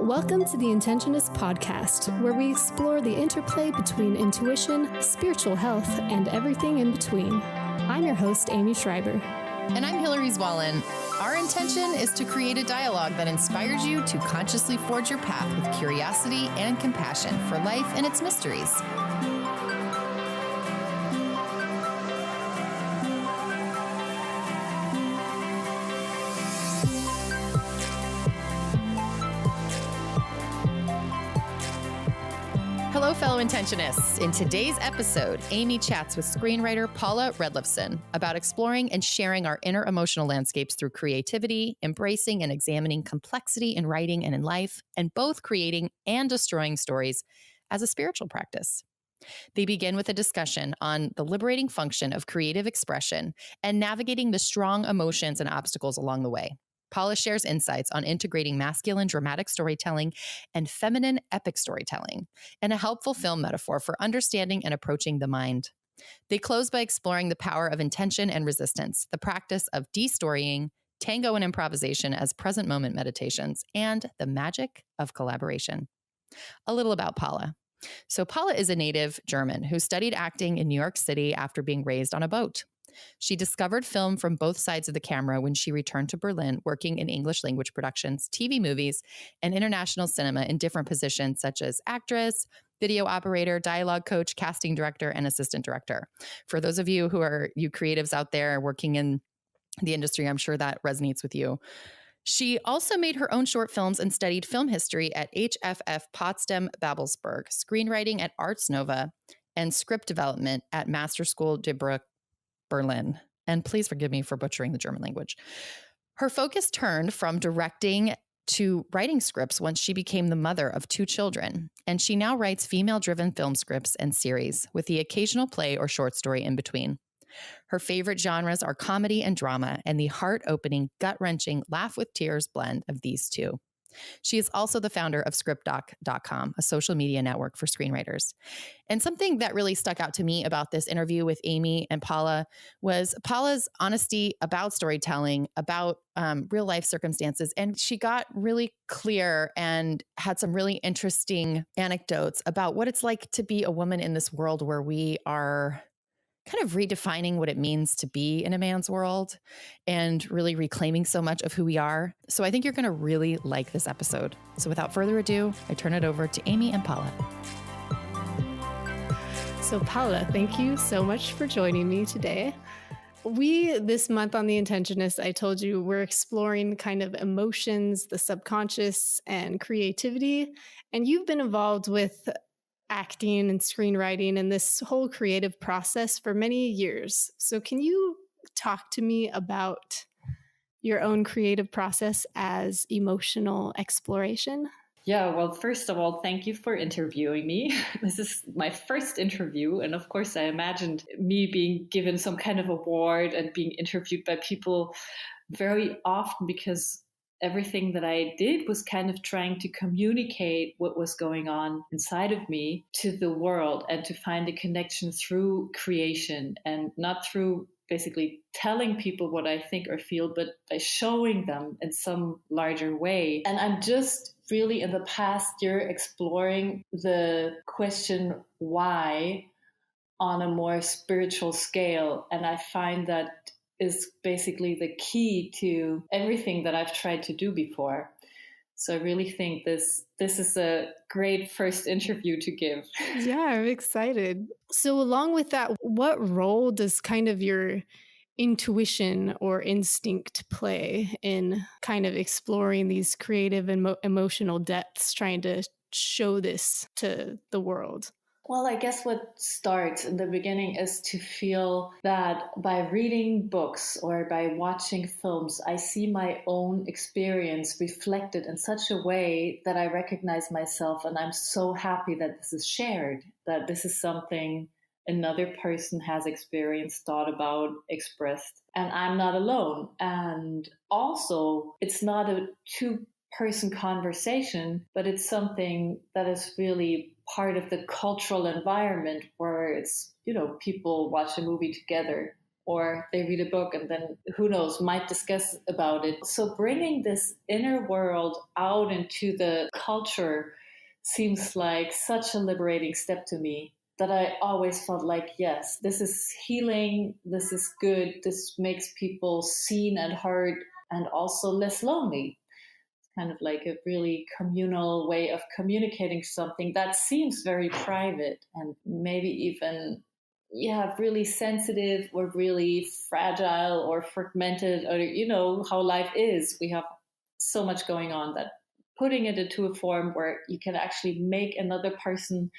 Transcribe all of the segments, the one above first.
Welcome to the Intentionists podcast, where we explore the interplay between intuition, spiritual health, and everything in between. I'm your host, Aimee Schreiber. And I'm Hillary Zwallen. Our intention is to create a dialogue that inspires you to consciously forge your path with curiosity and compassion for life and its mysteries. Hello, fellow Intentionists. In today's episode, Aimee chats with screenwriter Paula Redlefsen about exploring and sharing our inner emotional landscapes through creativity, embracing and examining complexity in writing and in life, and both creating and destroying stories as a spiritual practice. They begin with a discussion on the liberating function of creative expression and navigating the strong emotions and obstacles along the way. Paula shares insights on integrating masculine dramatic storytelling and feminine epic storytelling, and a helpful film metaphor for understanding and approaching the mind. They close by exploring the power of intention and resistance, the practice of de-storying, tango and improvisation as present moment meditations, and the magic of collaboration. A little about Paula. So Paula is a native German who studied acting in New York City after being raised on a boat. She discovered film from both sides of the camera when she returned to Berlin, working in English language productions, TV movies, and international cinema in different positions such as actress, video operator, dialogue coach, casting director, and assistant director. For those of you who are you creatives out there working in the industry, I'm sure that resonates with you. She also made her own short films and studied film history at HFF Potsdam Babelsberg, screenwriting at Ars Nova, and script development at Masterschool Drehbuch, Berlin. And please forgive me for butchering the German language. Her focus turned from directing to writing scripts once she became the mother of 2 children. And she now writes female-driven film scripts and series with the occasional play or short story in between. Her favorite genres are comedy and drama, and the heart-opening, gut-wrenching, laugh-with-tears blend of these two. She is also the founder of scriptdoc.com, a social media network for screenwriters. And something that really stuck out to me about this interview with Aimee and Paula was Paula's honesty about storytelling, about real life circumstances. And she got really clear and had some really interesting anecdotes about what it's like to be a woman in this world where we are kind of redefining what it means to be in a man's world and really reclaiming so much of who we are. So I think you're going to really like this episode. So without further ado, I turn it over to Aimee and Paula. So Paula, thank you so much for joining me today. This month on The Intentionists, I told you we're exploring kind of emotions, the subconscious, and creativity. And you've been involved with acting and screenwriting and this whole creative process for many years. So can you talk to me about your own creative process as emotional exploration? Yeah, well, first of all, thank you for interviewing me. This is my first interview. And of course, I imagined me being given some kind of award and being interviewed by people very often, because everything that I did was kind of trying to communicate what was going on inside of me to the world and to find a connection through creation, and not through basically telling people what I think or feel, but by showing them in some larger way. And I'm just really in the past year exploring the question why on a more spiritual scale. And I find that is basically the key to everything that I've tried to do before. So I really think this is a great first interview to give. Yeah, I'm excited. So along with that, what role does kind of your intuition or instinct play in kind of exploring these creative and emotional depths, trying to show this to the world? Well, I guess what starts in the beginning is to feel that by reading books or by watching films, I see my own experience reflected in such a way that I recognize myself. And I'm so happy that this is shared, that this is something another person has experienced, thought about, expressed, and I'm not alone. And also, it's not a two-person conversation, but it's something that is really part of the cultural environment where it's, people watch a movie together or they read a book and then who knows, might discuss about it. So bringing this inner world out into the culture seems like such a liberating step to me, that I always felt like, yes, this is healing, this is good, this makes people seen and heard and also less lonely. Kind of like a really communal way of communicating something that seems very private and maybe even really sensitive or really fragile or fragmented, or how life is. We have so much going on that putting it into a form where you can actually make another person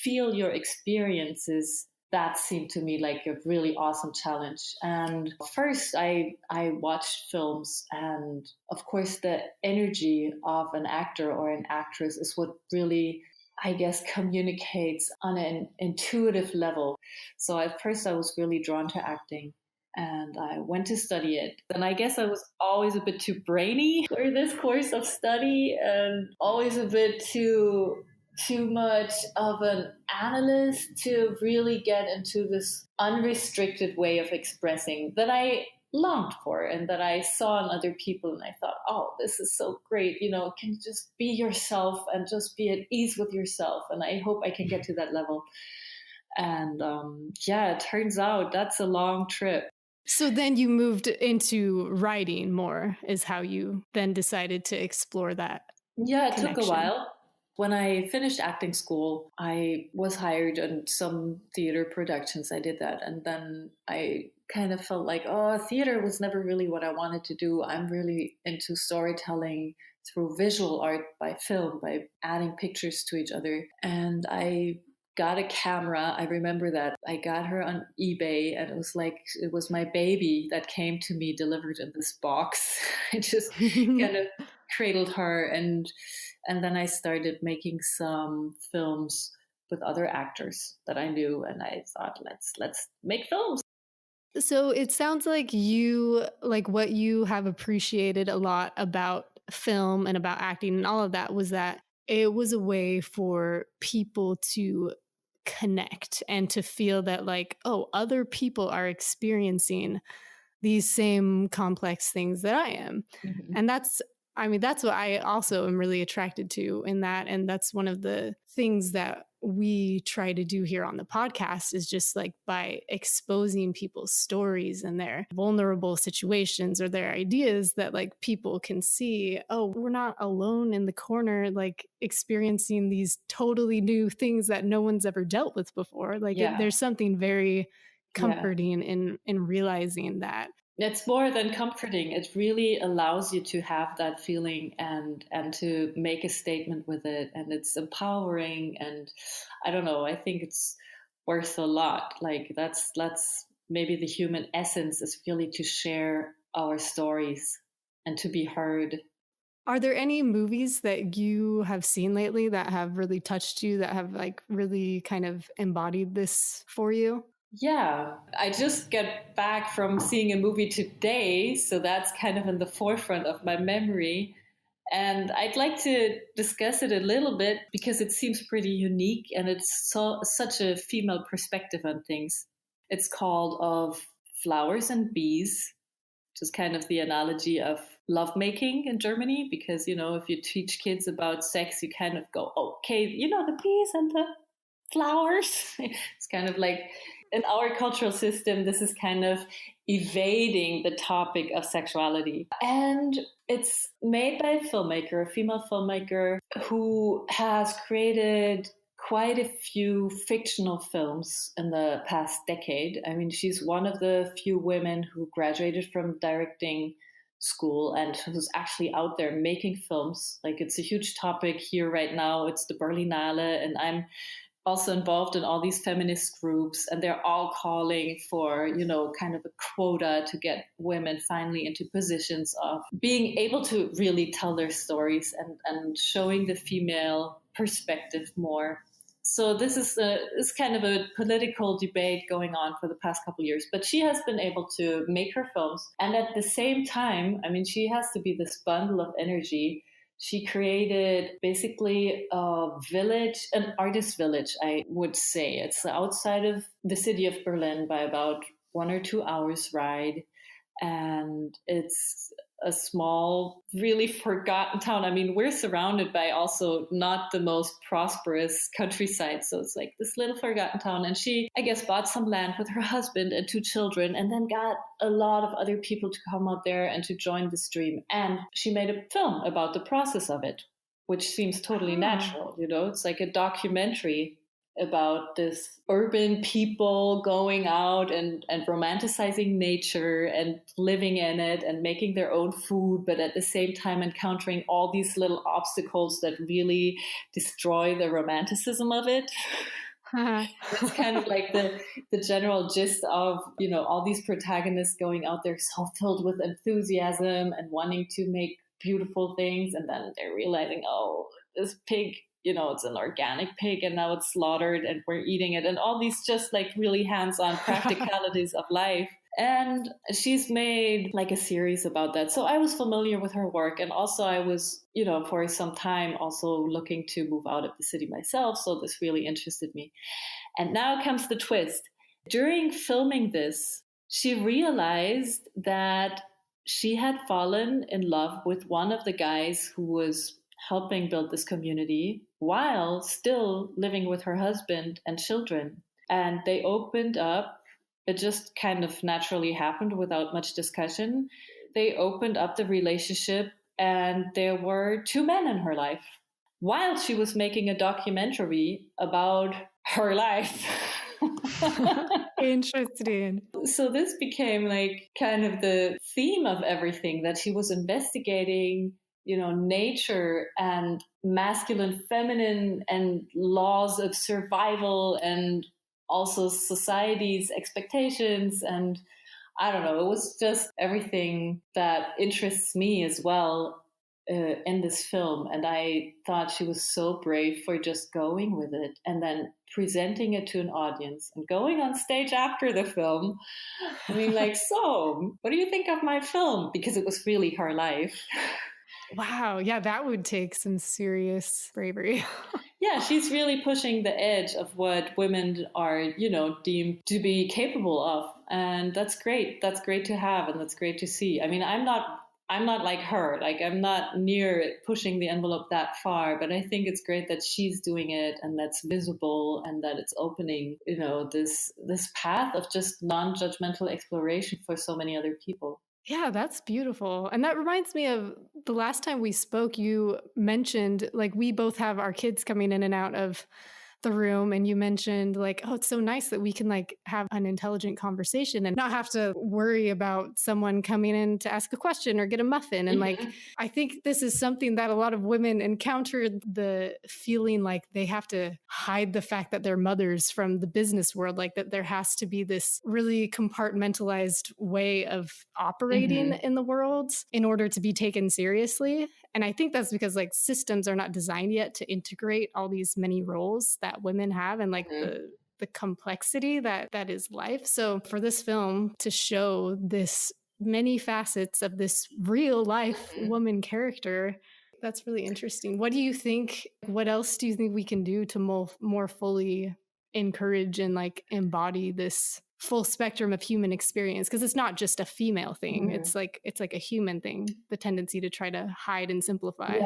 feel your experiences, that seemed to me like a really awesome challenge. And first I watched films, and of course the energy of an actor or an actress is what really, I guess, communicates on an intuitive level. So at first I was really drawn to acting and I went to study it. And I guess I was always a bit too brainy for this course of study and always a bit too much of an analyst to really get into this unrestricted way of expressing that I longed for and that I saw in other people. And I thought, oh, this is so great. Can you just be yourself and just be at ease with yourself? And I hope I can get to that level. And it turns out that's a long trip. So then you moved into writing more, is how you then decided to explore that. Yeah, it connection. took a while. When I finished acting school, I was hired in some theater productions. I did that. And then I kind of felt like, theater was never really what I wanted to do. I'm really into storytelling through visual art, by film, by adding pictures to each other. And I got a camera. I remember that. I got her on eBay, and it was my baby that came to me delivered in this box. I just kind of cradled her, and then I started making some films with other actors that I knew, and I thought, let's make films. So it sounds like what you have appreciated a lot about film and about acting and all of that was that it was a way for people to connect and to feel that other people are experiencing these same complex things that I am. Mm-hmm. And that's what I also am really attracted to in that. And that's one of the things that we try to do here on the podcast, is just by exposing people's stories and their vulnerable situations or their ideas, that people can see, oh, we're not alone in the corner, experiencing these totally new things that no one's ever dealt with before. There's something very comforting in realizing that. It's more than comforting. It really allows you to have that feeling and to make a statement with it. And it's empowering. And I don't know, I think it's worth a lot. That's maybe the human essence, is really to share our stories and to be heard. Are there any movies that you have seen lately that have really touched you, that have really kind of embodied this for you? Yeah, I just get back from seeing a movie today, so that's kind of in the forefront of my memory. And I'd like to discuss it a little bit because it seems pretty unique and it's such a female perspective on things. It's called Of Flowers and Bees, which is kind of the analogy of lovemaking in Germany, because, if you teach kids about sex, you kind of go, okay, the bees and the flowers. It's kind of like, in our cultural system, this is kind of evading the topic of sexuality. And it's made by a filmmaker, a female filmmaker, who has created quite a few fictional films in the past decade. I mean, she's one of the few women who graduated from directing school and who's actually out there making films. It's a huge topic here right now. It's the Berlinale, and I'm also involved in all these feminist groups, and they're all calling for, kind of a quota to get women finally into positions of being able to really tell their stories and showing the female perspective more. So this is kind of a political debate going on for the past couple of years, but she has been able to make her films. And at the same time, I mean, she has to be this bundle of energy. She created basically a village, an artist village, I would say. It's outside of the city of Berlin by about 1 or 2 hours ride. And it's a small, really forgotten town. I mean, we're surrounded by also not the most prosperous countryside. So it's like this little forgotten town. And she, I guess, bought some land with her husband and 2 children, and then got a lot of other people to come out there and to join this dream. And she made a film about the process of it, which seems totally natural. It's like a documentary about this urban people going out and romanticizing nature and living in it and making their own food, but at the same time encountering all these little obstacles that really destroy the romanticism of it. That's kind of like the general gist of, all these protagonists going out there so filled with enthusiasm and wanting to make beautiful things. And then they're realizing, oh, this pig, it's an organic pig and now it's slaughtered and we're eating it. And all these just like really hands-on practicalities of life. And she's made like a series about that. So I was familiar with her work. And also I was, for some time also looking to move out of the city myself. So this really interested me. And now comes the twist. During filming this, she realized that she had fallen in love with one of the guys who was helping build this community while still living with her husband and children. And they opened up, it just kind of naturally happened without much discussion. They opened up the relationship and there were 2 men in her life while she was making a documentary about her life. Interesting. So this became like kind of the theme of everything, that she was investigating, nature and masculine, feminine, and laws of survival, and also society's expectations. And I don't know, it was just everything that interests me as well in this film. And I thought she was so brave for just going with it and then presenting it to an audience and going on stage after the film. I mean, like, so what do you think of my film? Because it was really her life. Wow. Yeah, that would take some serious bravery. Yeah, she's really pushing the edge of what women are, deemed to be capable of. And that's great. That's great to have. And that's great to see. I mean, I'm not like her. Like, I'm not near pushing the envelope that far, but I think it's great that she's doing it and that's visible and that it's opening, this path of just non-judgmental exploration for so many other people. Yeah, that's beautiful. And that reminds me of the last time we spoke, you mentioned like we both have our kids coming in and out of the room, and you mentioned like, oh, it's so nice that we can like have an intelligent conversation and not have to worry about someone coming in to ask a question or get a muffin. And like, I think this is something that a lot of women encounter, the feeling like they have to hide the fact that they're mothers from the business world, like that there has to be this really compartmentalized way of operating in the world in order to be taken seriously. And I think that's because like systems are not designed yet to integrate all these many roles that women have and like the complexity that is life. So for this film to show this many facets of this real life woman character, that's really interesting. What do you think? What else do you think we can do to more fully encourage and like embody this full spectrum of human experience? Because it's not just a female thing. It's like a human thing, the tendency to try to hide and simplify.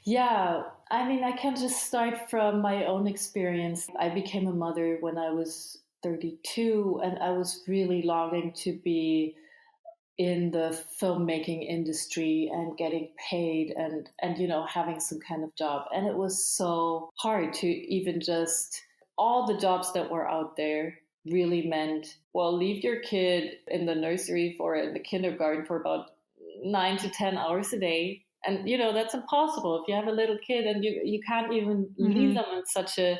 Yeah. I mean, I can just start from my own experience. I became a mother when I was 32, and I was really longing to be in the filmmaking industry and getting paid and having some kind of job. And it was so hard to even just, all the jobs that were out there really meant, well, leave your kid in the nursery or in the kindergarten for about 9 to 10 hours a day. And, that's impossible. If you have a little kid and you can't even leave them in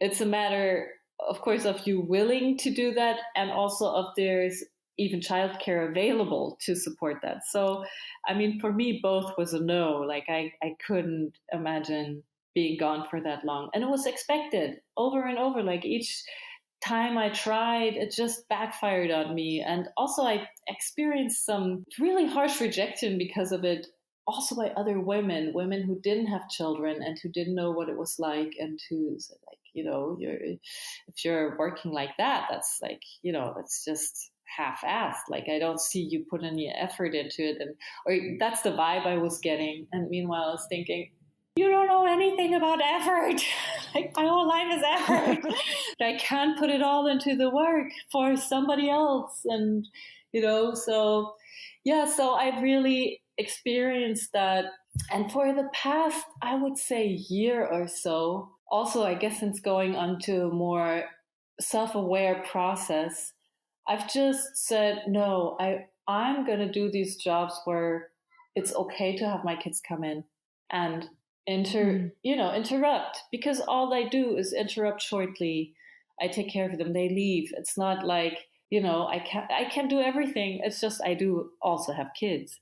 it's a matter, of course, of you willing to do that, and also of there's even childcare available to support that. So, I mean, for me, both was a no. Like, I couldn't imagine being gone for that long. And it was expected over and over. Like, each time I tried, it just backfired on me. And also I experienced some really harsh rejection because of it, also by other women who didn't have children and who didn't know what it was like, and who said like, if you're working like that, that's like, that's just half-assed. Like, I don't see you put any effort into it. Or that's the vibe I was getting. And meanwhile, I was thinking, you don't know anything about effort. Like, my whole life is effort. I can't put it all into the work for somebody else. And, so I really experienced that. And for the past, I would say, year or so, also, I guess, since going on to a more self-aware process, I've just said, no, I'm going to do these jobs where it's okay to have my kids come in and interrupt, because all they do is interrupt shortly. I take care of them. They leave. It's not like, I can't do everything. It's just, I do also have kids.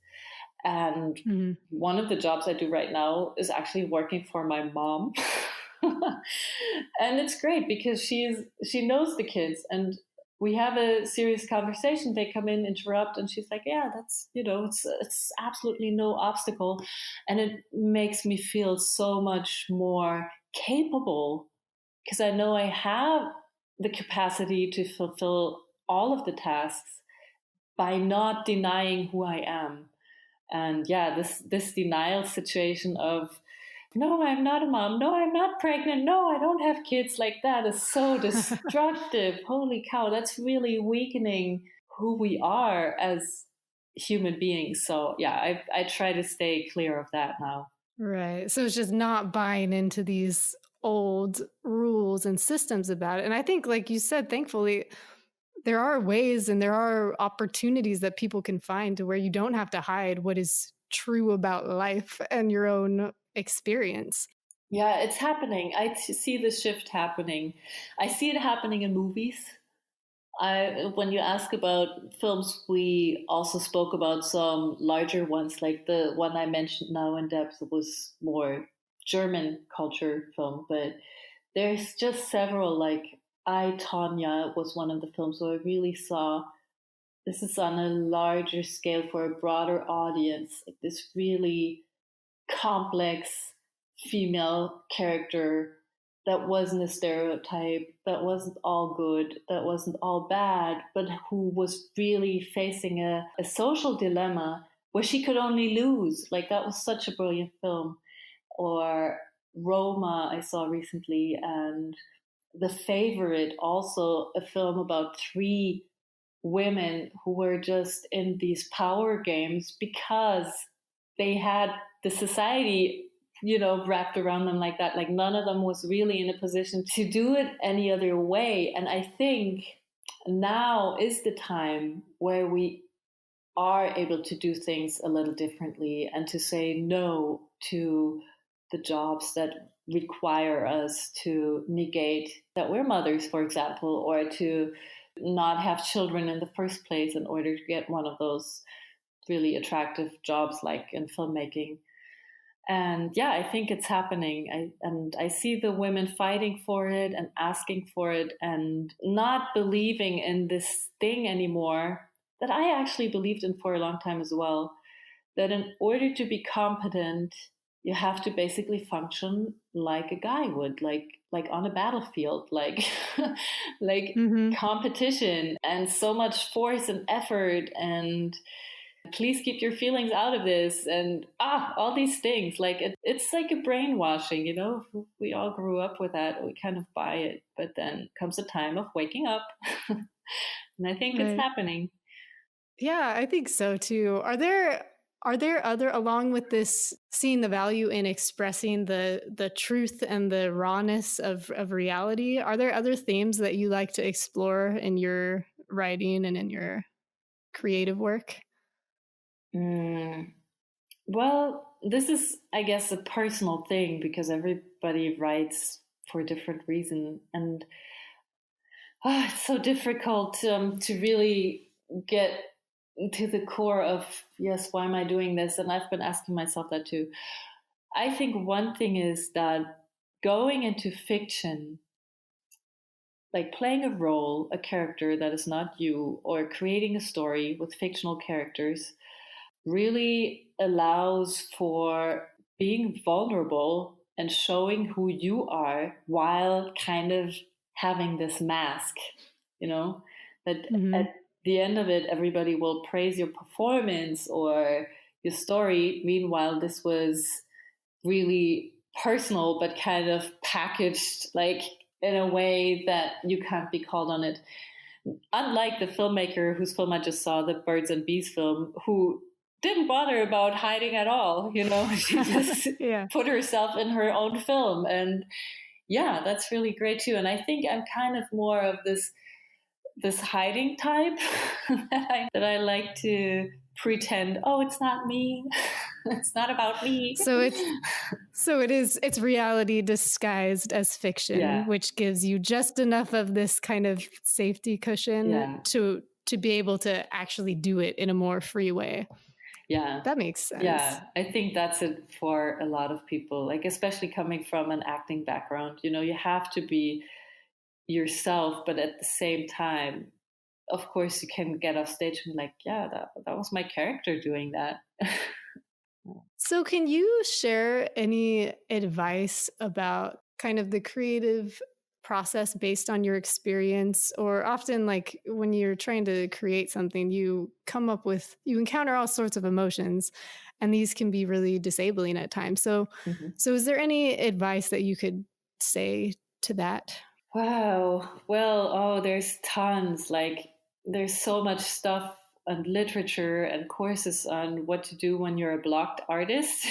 And one of the jobs I do right now is actually working for my mom. And it's great because she knows the kids, and we have a serious conversation. They come in, interrupt, and she's like, yeah, that's, it's absolutely no obstacle. And it makes me feel so much more capable, because I know I have the capacity to fulfill all of the tasks by not denying who I am. And this denial situation of, no, I'm not a mom. No, I'm not pregnant. No, I don't have kids, like that is so destructive. Holy cow, that's really weakening who we are as human beings. So I try to stay clear of that now. Right. So it's just not buying into these old rules and systems about it. And I think, like you said, thankfully, there are ways and there are opportunities that people can find to where you don't have to hide what is true about life and your own experience. Yeah, it's happening. I see the shift happening. I see it happening in movies. When you ask about films, we also spoke about some larger ones, like the one I mentioned now in depth was more German culture film, but there's just several, like I, Tonya was one of the films where I really saw this is on a larger scale for a broader audience, like this really complex female character that wasn't a stereotype, that wasn't all good, that wasn't all bad, but who was really facing a social dilemma where she could only lose. Like, that was such a brilliant film. Or Roma, I saw recently, and The Favorite, also a film about 3 women who were just in these power games because they had the society, wrapped around them like that. Like, none of them was really in a position to do it any other way. And I think now is the time where we are able to do things a little differently and to say no to the jobs that require us to negate that we're mothers, for example, or to not have children in the first place in order to get one of those really attractive jobs like in filmmaking. And I think it's happening. I see the women fighting for it and asking for it and not believing in this thing anymore that I actually believed in for a long time as well, that in order to be competent, you have to basically function like a guy would, like on a battlefield, like competition and so much force and effort and please keep your feelings out of this and all these things. Like it's like a brainwashing, we all grew up with that. We kind of buy it, but then comes a time of waking up. And I think it's happening. Yeah, I think so too. Are there other, along with this, seeing the value in expressing the truth and the rawness of reality, are there other themes that you like to explore in your writing and in your creative work? Well, this is, I guess, a personal thing because everybody writes for a different reason. And it's so difficult to really get to the core of, yes, why am I doing this? And I've been asking myself that too. I think one thing is that going into fiction, like playing a role, a character that is not you, or creating a story with fictional characters, really allows for being vulnerable and showing who you are while kind of having this mask, that Mm-hmm. at the end of it, everybody will praise your performance or your story. Meanwhile, this was really personal, but kind of packaged like in a way that you can't be called on it. Unlike the filmmaker whose film I just saw, the Birds and Bees film, who didn't bother about hiding at all. She just Yeah. put herself in her own film. And yeah, that's really great too. And I think I'm kind of more of this hiding type that I like to pretend, oh, it's not me. It's not about me. It's reality disguised as fiction, Yeah. which gives you just enough of this kind of safety cushion to be able to actually do it in a more free way. Yeah. That makes sense. Yeah, I think that's it for a lot of people, like especially coming from an acting background. You have to be yourself, but at the same time, of course, you can get off stage and like, yeah, that was my character doing that. So can you share any advice about kind of the creative process based on your experience? Or often, like when you're trying to create something, you encounter all sorts of emotions, and these can be really disabling at times. So is there any advice that you could say to that? Wow. Well, there's tons. Like, there's so much stuff and literature and courses on what to do when you're a blocked artist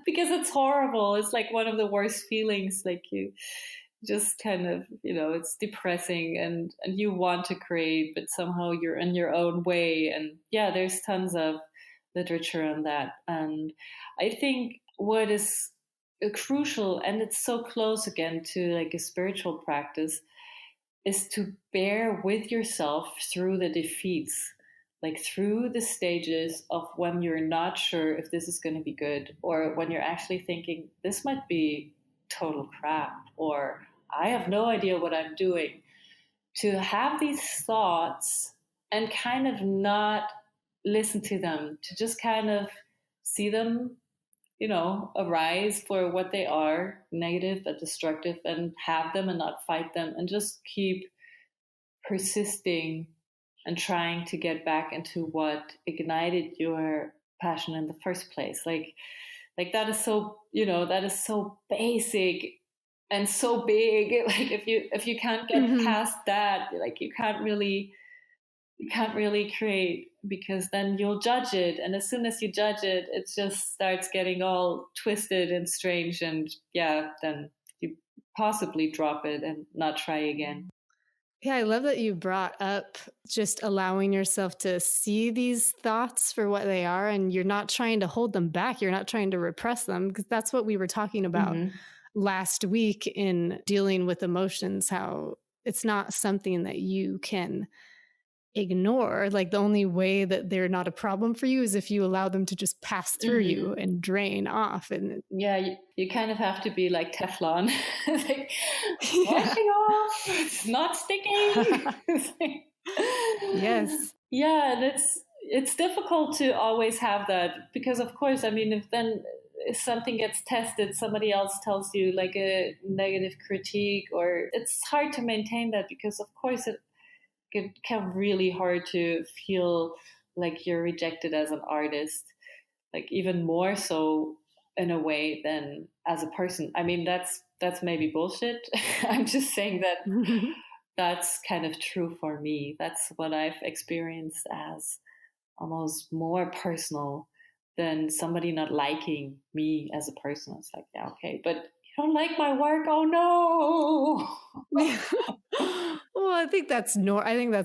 because it's horrible. It's like one of the worst feelings. Like, you just kind of, it's depressing and you want to create, but somehow you're in your own way. And yeah, there's tons of literature on that. And I think what is crucial, and it's so close again to like a spiritual practice, is to bear with yourself through the defeats, like through the stages of when you're not sure if this is going to be good, or when you're actually thinking this might be total crap, or I have no idea what I'm doing. To have these thoughts and kind of not listen to them, to just kind of see them arise for what they are, negative and destructive, and have them and not fight them, and just keep persisting and trying to get back into what ignited your passion in the first place. Like that is so, that is so basic and so big. Like if you can't get past that, like you can't really create, because then you'll judge it, and as soon as you judge it, it just starts getting all twisted and strange, and yeah, then you possibly drop it and not try again. Yeah, I love that you brought up just allowing yourself to see these thoughts for what they are, and you're not trying to hold them back. You're not trying to repress them, because that's what we were talking about last week in dealing with emotions, how it's not something that you can ignore. Like the only way that they're not a problem for you is if you allow them to just pass through you and drain off. And yeah, you kind of have to be like Teflon, like washing off, it's not sticking. Yes. Yeah, and it's difficult to always have that, because of course, I mean, if something gets tested, somebody else tells you like a negative critique, or it's hard to maintain that, because of course it can really hard to feel like you're rejected as an artist, like even more so in a way than as a person. I mean, that's maybe bullshit. I'm just saying that that's kind of true for me. That's what I've experienced as almost more personal than somebody not liking me as a person. It's like, yeah, okay, but you don't like my work? Oh no. Well, I think that's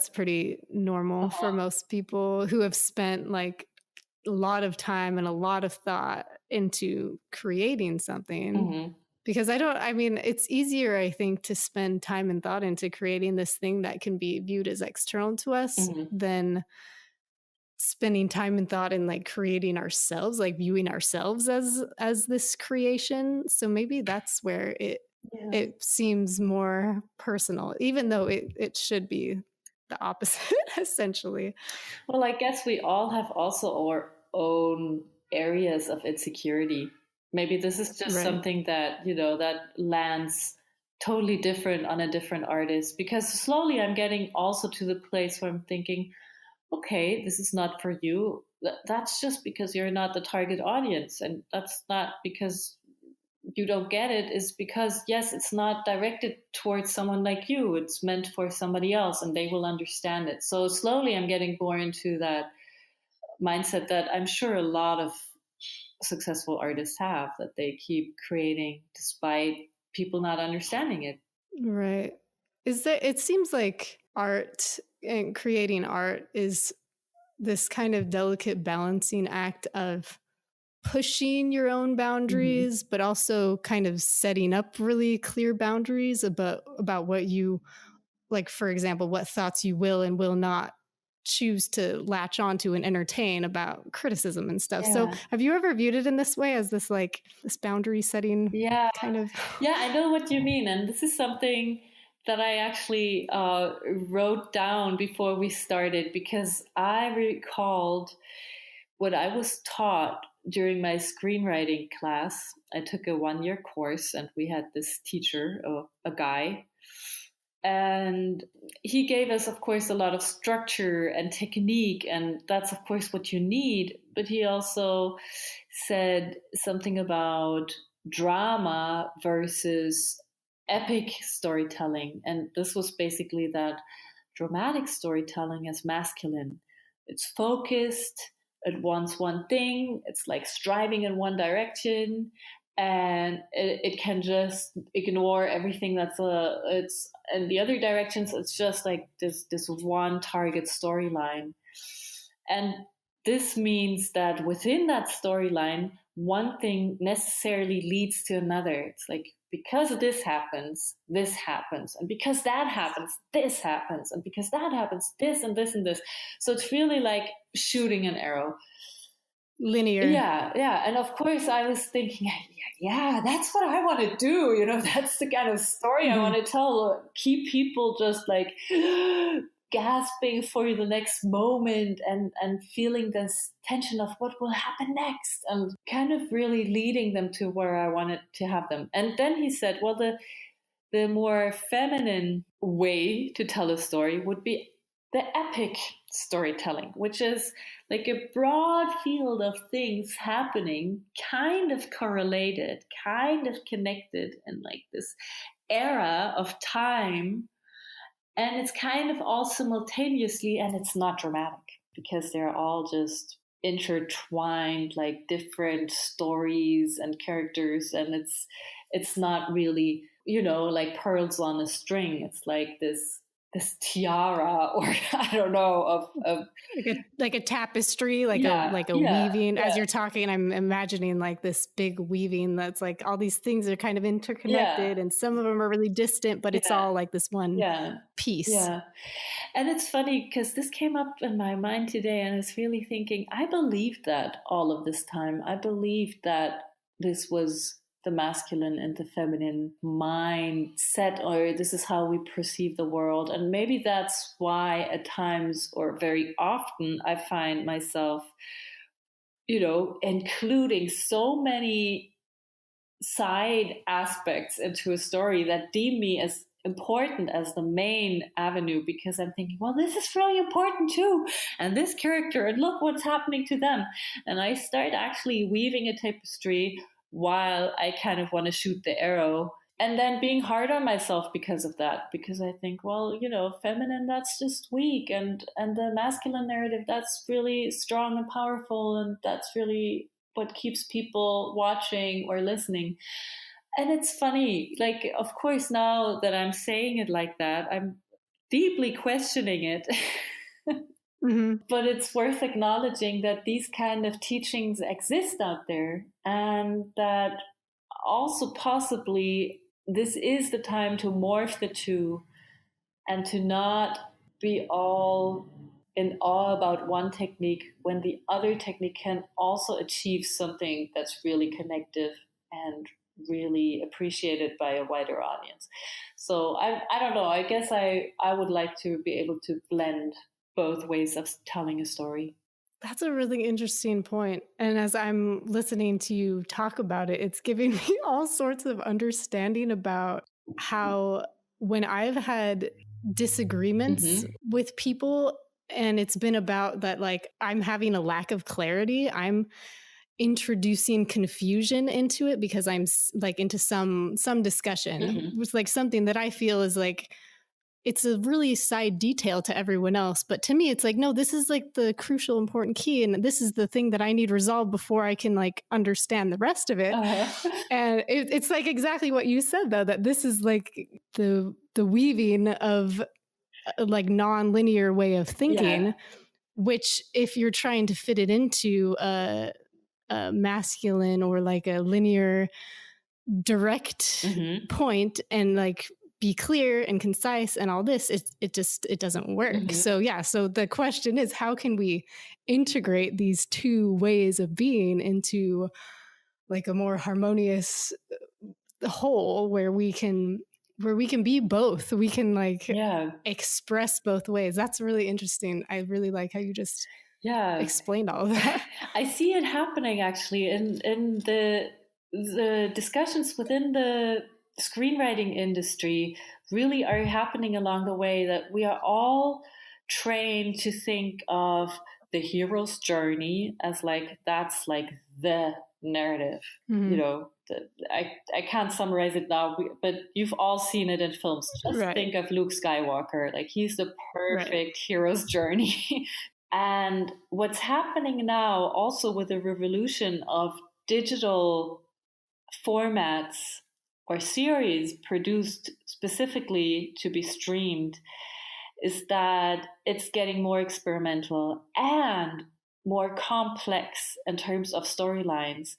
pretty normal for most people who have spent like a lot of time and a lot of thought into creating something. Because it's easier, I think, to spend time and thought into creating this thing that can be viewed as external to us than spending time and thought in like creating ourselves, like viewing ourselves as this creation. So maybe that's where it seems more personal, even though it should be the opposite, essentially. Well, I guess we all have also our own areas of insecurity. Maybe this is just Right. something that, that lands totally different on a different artist, because slowly I'm getting also to the place where I'm thinking, okay, this is not for you. That's just because you're not the target audience. And that's not because you don't get it, is because, yes, it's not directed towards someone like you. It's meant for somebody else and they will understand it. So slowly I'm getting more into that mindset that I'm sure a lot of successful artists have, that they keep creating despite people not understanding it. Right. It seems like art and creating art is this kind of delicate balancing act of pushing your own boundaries, but also kind of setting up really clear boundaries about what you like, for example, what thoughts you will and will not choose to latch onto and entertain about criticism and stuff. So Yeah. have you ever viewed it in this way, as this boundary setting Yeah. kind of? Yeah, I know what you mean. And this is something that I actually wrote down before we started, because I recalled what I was taught during my screenwriting class. I took a 1-year course and we had this teacher, a guy, and he gave us, of course, a lot of structure and technique, and that's, of course, what you need. But he also said something about drama versus epic storytelling. And this was basically that dramatic storytelling is masculine. It's focused, it wants one thing, it's like striving in one direction, and it can just ignore everything it's in the other directions. It's just like this one target storyline. And this means that within that storyline, one thing necessarily leads to another. It's like, because this happens, and because that happens, this happens, and because that happens, this and this and this. So it's really like shooting an arrow. Linear. Yeah. And of course I was thinking, yeah, that's what I want to do. That's the kind of story I want to tell. Keep people just like gasping for the next moment and feeling this tension of what will happen next, and kind of really leading them to where I wanted to have them. And then he said, well, the more feminine way to tell a story would be the epic storytelling, which is like a broad field of things happening, kind of correlated, kind of connected in like this era of time. And it's kind of all simultaneously, and it's not dramatic because they're all just intertwined, like different stories and characters. And it's not really, like pearls on a string. It's like this tiara, or I don't know, of like a tapestry, like a weaving. Yeah. As you're talking, I'm imagining like this big weaving that's like all these things are kind of interconnected, and some of them are really distant, but it's all like this one piece. Yeah. And it's funny because this came up in my mind today, and I was really thinking, I believed that all of this time. I believed that this was the masculine and the feminine mindset, or this is how we perceive the world. And maybe that's why at times, or very often, I find myself, including so many side aspects into a story that deem me as important as the main avenue, because I'm thinking, well, this is really important too, and this character, and look what's happening to them. And I start actually weaving a tapestry while I kind of want to shoot the arrow, and then being hard on myself because of that, because I think, well, feminine, that's just weak, and the masculine narrative, that's really strong and powerful, and that's really what keeps people watching or listening. And it's funny, like, of course, now that I'm saying it like that, I'm deeply questioning it. But it's worth acknowledging that these kind of teachings exist out there, and that also possibly this is the time to morph the two, and to not be all in awe about one technique when the other technique can also achieve something that's really connective and really appreciated by a wider audience. So I don't know, I guess I would like to be able to blend both ways of telling a story. That's a really interesting point. And as I'm listening to you talk about it, it's giving me all sorts of understanding about how when I've had disagreements Mm-hmm. with people and it's been about that, like I'm having a lack of clarity, I'm introducing confusion into it because I'm like into some discussion. Mm-hmm. It's like something that I feel is like it's a really side detail to everyone else. But to me, it's like, no, this is like the crucial, important key. And this is the thing that I need resolved before I can like understand the rest of it. Uh-huh. And it's like exactly what you said, though, that this is like the weaving of like non-linear way of thinking, Yeah. which if you're trying to fit it into a masculine or like a linear direct Mm-hmm. point and like be clear and concise and all this, it doesn't work. Mm-hmm. So yeah, so the question is, how can we integrate these two ways of being into like a more harmonious whole where we can be both, we can like Yeah. express both ways. That's really interesting. I really like how you just Yeah. explained all of that. I see it happening actually in the discussions within the screenwriting industry really are happening along the way, that we are all trained to think of the hero's journey as like that's like the narrative. Mhm. You know, I can't summarize it now, but you've all seen it in films. Just Right. think of Luke Skywalker, like he's the perfect Right. hero's journey. And what's happening now also with the revolution of digital formats or series produced specifically to be streamed is that it's getting more experimental and more complex in terms of storylines.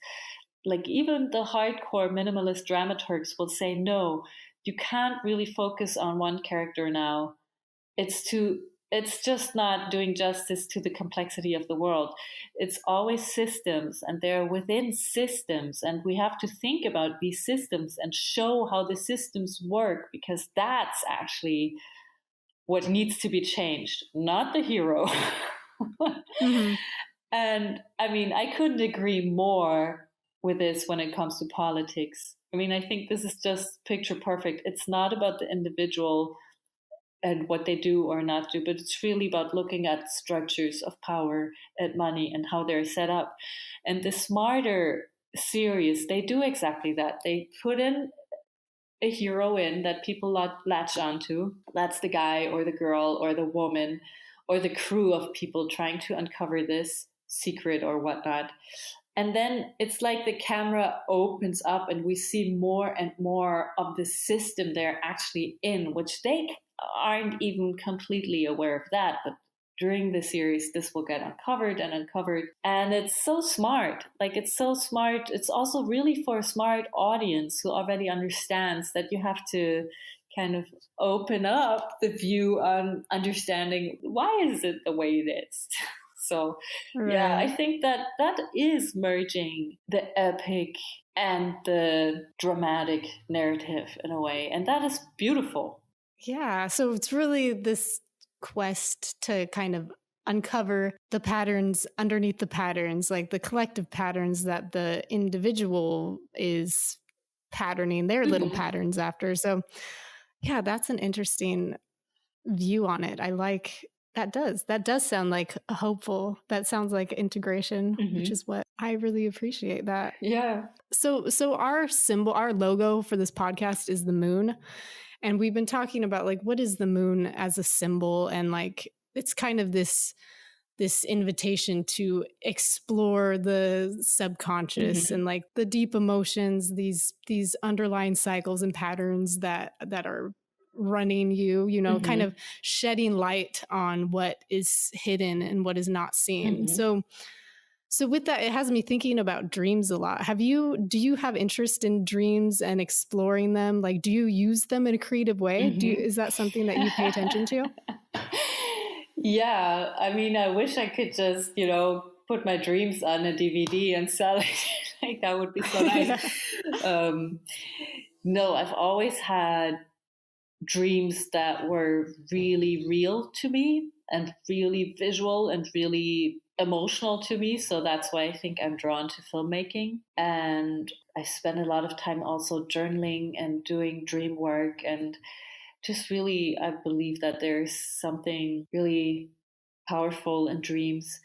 Like even the hardcore minimalist dramaturgs will say, no, you can't really focus on one character now. It's just not doing justice to the complexity of the world. It's always systems, and they're within systems, and we have to think about these systems and show how the systems work, because that's actually what needs to be changed, not the hero. Mm-hmm. And I mean, I couldn't agree more with this when it comes to politics. I mean, I think this is just picture perfect. It's not about the individual and what they do or not do, but it's really about looking at structures of power and money and how they're set up. And the smarter series, they do exactly that. They put in a hero in that people latch onto. That's the guy or the girl or the woman or the crew of people trying to uncover this secret or whatnot. And then it's like the camera opens up and we see more and more of the system they're actually in, which they aren't even completely aware of that. But during the series, this will get uncovered and uncovered. And it's so smart. Like, it's so smart. It's also really for a smart audience who already understands that you have to kind of open up the view on understanding why is it the way it is. So, yeah, I think that is merging the epic and the dramatic narrative in a way. And that is beautiful. Yeah. So it's really this quest to kind of uncover the patterns underneath the patterns, like the collective patterns that the individual is patterning their little patterns after. So, yeah, that's an interesting view on it. I like that. Does sound like hopeful. That sounds like integration, which is what I really appreciate that. Yeah. So our symbol, our logo for this podcast is the moon. And we've been talking about like, what is the moon as a symbol? And like, it's kind of this invitation to explore the subconscious and like the deep emotions, these underlying cycles and patterns that are running you know, kind of shedding light on what is hidden and what is not seen. So with that, it has me thinking about dreams a lot. Do you have interest in dreams and exploring them? Like, do you use them in a creative way? Is that something that you pay attention to? Yeah. I mean, I wish I could just, put my dreams on a DVD and sell it. Like, that would be so nice. No, I've always had dreams that were really real to me and really visual and really emotional to me. So that's why I think I'm drawn to filmmaking. And I spend a lot of time also journaling and doing dream work. And just really, I believe that there's something really powerful in dreams.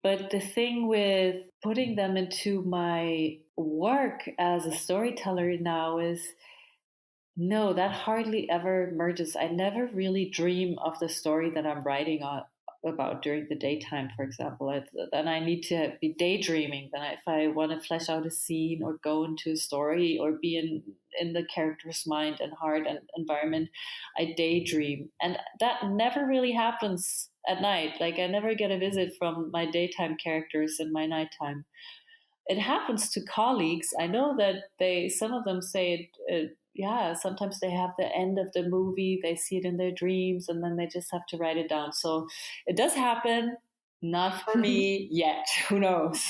But the thing with putting them into my work as a storyteller now is no, that hardly ever merges. I never really dream of the story that I'm writing about during the daytime, for example. Then I need to be daydreaming. If I want to flesh out a scene or go into a story or be in the character's mind and heart and environment, I daydream. And that never really happens at night. Like I never get a visit from my daytime characters in my nighttime. It happens to colleagues. I know that some of them say yeah, sometimes they have the end of the movie, they see it in their dreams, and then they just have to write it down. So it does happen, not for me yet. Who knows?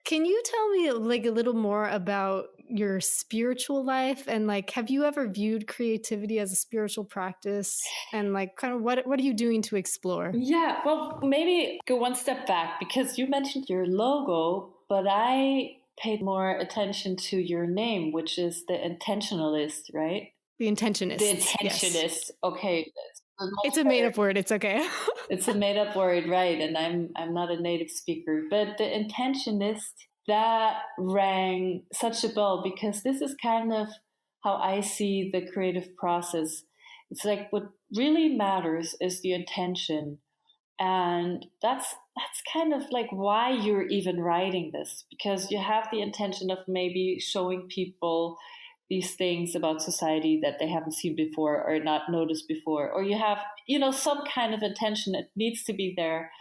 Can you tell me like a little more about your spiritual life, and like have you ever viewed creativity as a spiritual practice, and like kind of what are you doing to explore? Yeah, well, maybe go one step back because you mentioned your logo, but I paid more attention to your name, which is the Intentionalist, right? The Intentionists. The Intentionists. Yes. Okay. It's a made up word. It's okay. It's a made up word, right? And I'm not a native speaker, but the Intentionist, that rang such a bell because this is kind of how I see the creative process. It's like what really matters is the intention. And that's kind of like why you're even writing this, because you have the intention of maybe showing people these things about society that they haven't seen before or not noticed before, or you have, some kind of intention. It needs to be there.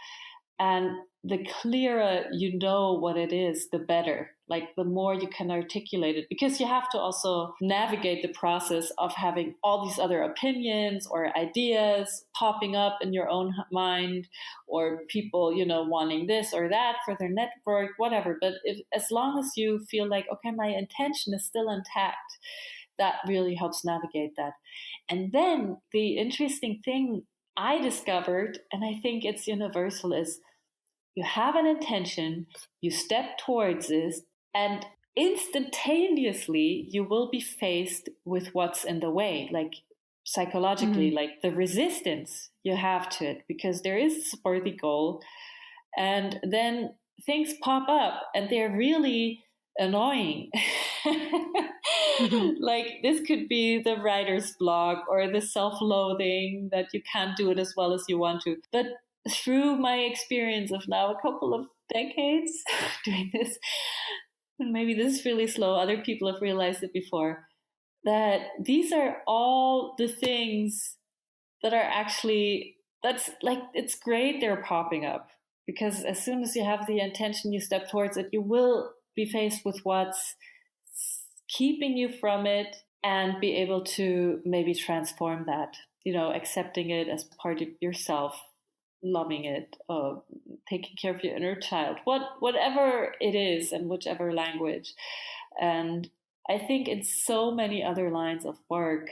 And the clearer you know what it is, the better. Like the more you can articulate it, because you have to also navigate the process of having all these other opinions or ideas popping up in your own mind, or people, wanting this or that for their network, whatever. But as long as you feel like, okay, my intention is still intact, that really helps navigate that. And then the interesting thing I discovered, and I think it's universal, is you have an intention, you step towards it, and instantaneously you will be faced with what's in the way, like psychologically, like the resistance you have to it, because there is a worthy goal. And then things pop up and they're really annoying. Like this could be the writer's block or the self-loathing that you can't do it as well as you want to. But through my experience of now a couple of decades doing this, and maybe this is really slow, other people have realized it before, that these are all the things that are actually, that's like, it's great they're popping up, because as soon as you have the intention, you step towards it, you will be faced with what's keeping you from it and be able to maybe transform that, accepting it as part of yourself, loving it, taking care of your inner child, whatever it is, and whichever language. And I think in so many other lines of work,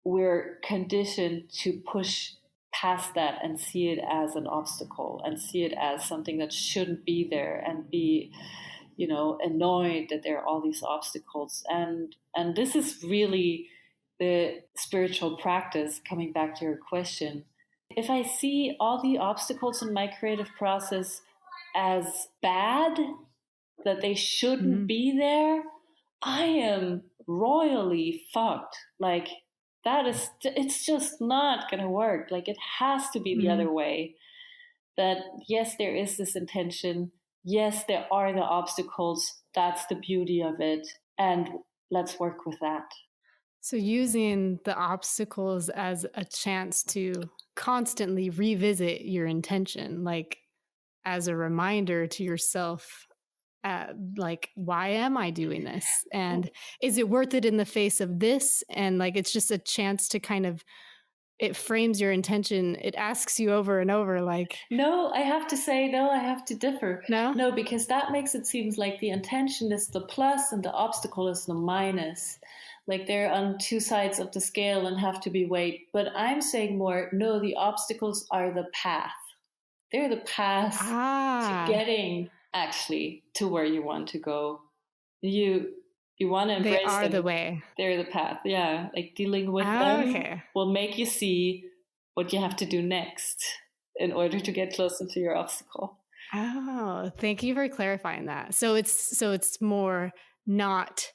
we're conditioned to push past that and see it as an obstacle and see it as something that shouldn't be there, and be, annoyed that there are all these obstacles. And this is really the spiritual practice, coming back to your question. If I see all the obstacles in my creative process as bad, that they shouldn't be there, I am royally fucked. Like it's just not going to work. Like it has to be the other way. That yes, there is this intention. Yes, there are the obstacles. That's the beauty of it. And let's work with that. So using the obstacles as a chance to constantly revisit your intention, like as a reminder to yourself, like, why am I doing this? And is it worth it in the face of this? And like, it's just a chance to kind of, it frames your intention. It asks you over and over, like, no, I have to say, no, I have to differ. No, because that makes it seem like the intention is the plus and the obstacle is the minus. Like they're on two sides of the scale and have to be weighed. But I'm saying more, no, the obstacles are the path. They're the path to Ah, getting actually to where you want to go. You want to they embrace are the them. way. They're the path. Yeah. Like dealing with Ah, them okay. will make you see what you have to do next in order to get closer to your obstacle. Oh, thank you for clarifying that. So it's more not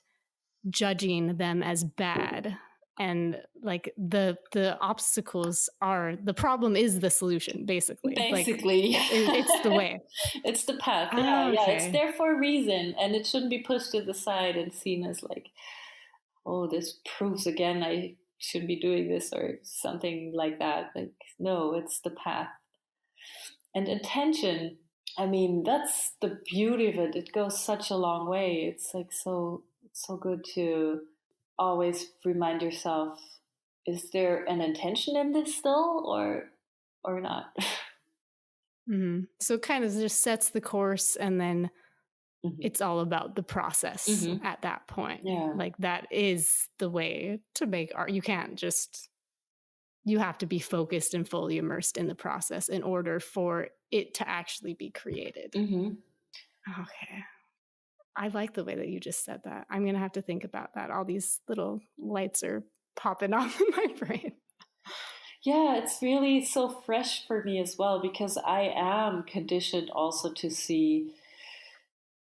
judging them as bad, and like the obstacles are the problem is the solution, basically. Like Basically, it's the way. it's the path. Yeah, Oh, yeah. It's okay. there for a reason, and it shouldn't be pushed to the side and seen as like, oh, this proves again I shouldn't be doing this or something like that. Like, no, it's the path. And intention, I mean, that's the beauty of it. It goes such a long way. It's like so good to always remind yourself, is there an intention in this still or not? So it kind of just sets the course, and then Mhm. it's all about the process at that point. Yeah. Like that is the way to make art. You can't just, you have to be focused and fully immersed in the process in order for it to actually be created. Okay. I like the way that you just said that. I'm going to have to think about that. All these little lights are popping off in my brain. Yeah, it's really so fresh for me as well because I am conditioned also to see,